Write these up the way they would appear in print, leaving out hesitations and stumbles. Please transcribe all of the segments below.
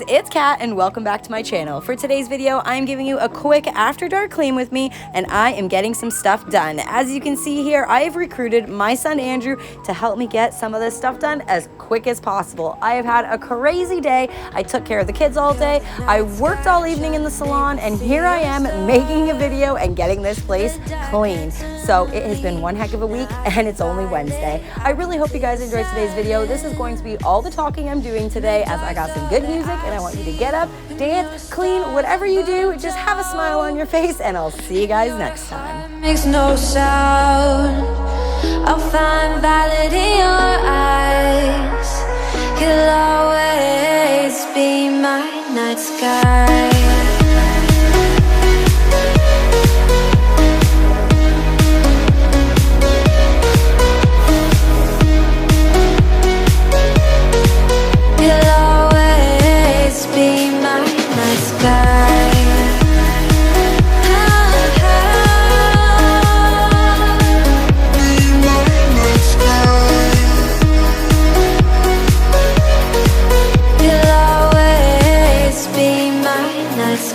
guys, it's Kat and welcome back to my channel. For today's video, I'm giving you a quick after dark clean with me and I am getting some stuff done. As you can see here, I have recruited my son Andrew to help me get some of this stuff done as quick as possible. I have had a crazy day. I took care of the kids all day. I worked all evening in the salon and here I am making a video and getting this place clean. So it has been one heck of a week and it's only Wednesday. I really hope you guys enjoyed today's video. This is going to be all the talking I'm doing today as I got some good music and I want you to get up, dance, clean, whatever you do, just have a smile on your face and I'll see you guys next time. Makes no sound. I'll find valid in your eyes. You'll always be my night sky.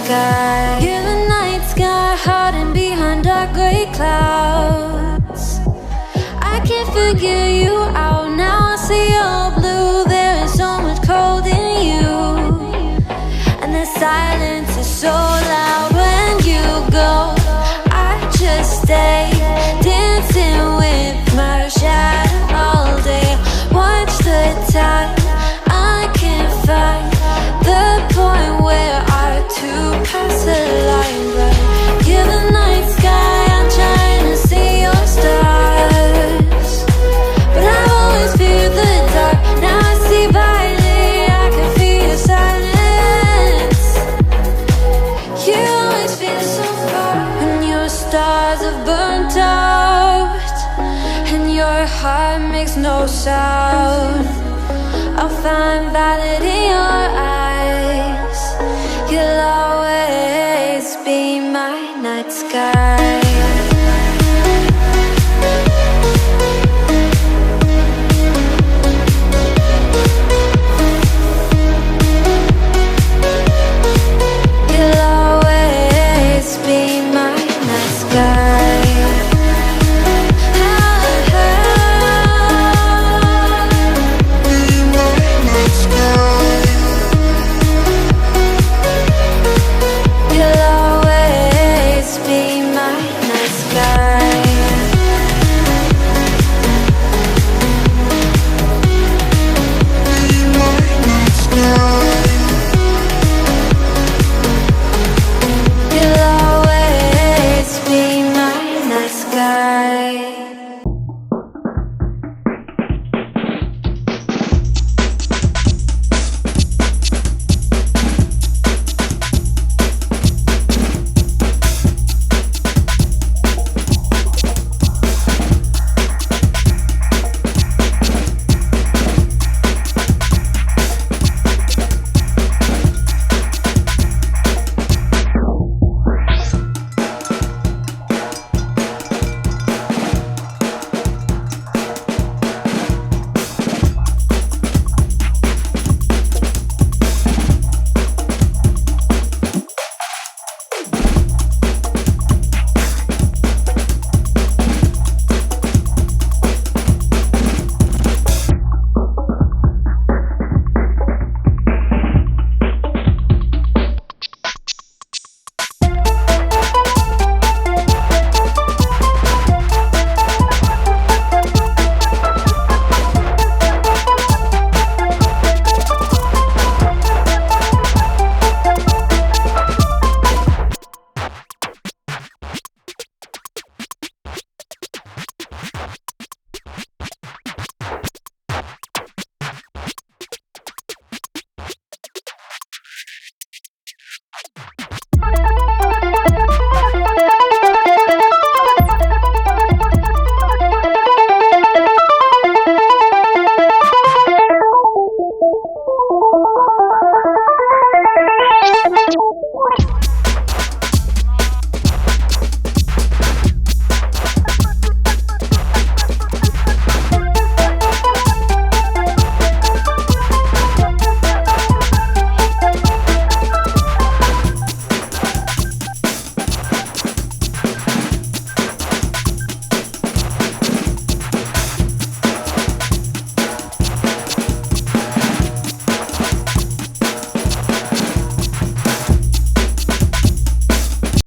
You're the night sky, hiding behind dark gray clouds. I can't figure you out now. I see you're blue. There is so much cold in you, and the silence is so loud when you go. I just stay dancing with my shadow all day. Watch the time. I can't find the point where pass the line, but you're the night sky. I'm trying to see your stars, but I've always feared the dark. Now I see brightly. I can feel your silence. You always feel so far when your stars have burnt out and your heart makes no sound. I'll find valid in your eyes. You'll always be my night sky.